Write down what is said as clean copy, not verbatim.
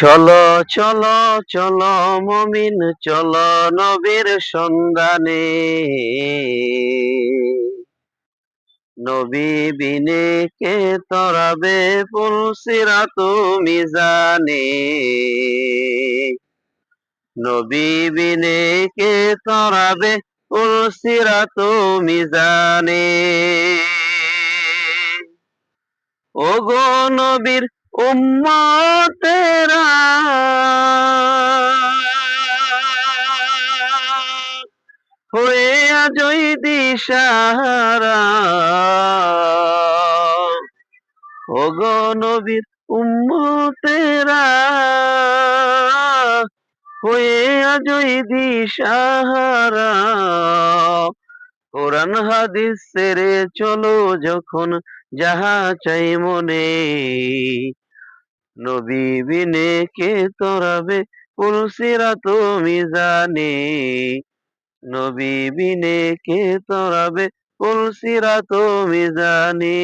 চলো চলো চলো মমিন চলো নবীর সন্ধানে। নবী বিনে কে তরাবে পুলসিরাত মিজানে। নবী বিনে কে তরাবে পুলসিরাত মিজানে। ওগো নবীর উম্মতেরা হয়ে আজই দিশাহারা। ওগো নবীর উম্মতেরা হয়ে আজই দিশাহারা। কোরআন হাদিস ছেড়ে চলো যখন যাহা চাই মনে। নবী বিনে কে তরাবে পুলসিরাত মিজানে। নবী বিনে কে তরাবে পুলসিরাত মিজানে।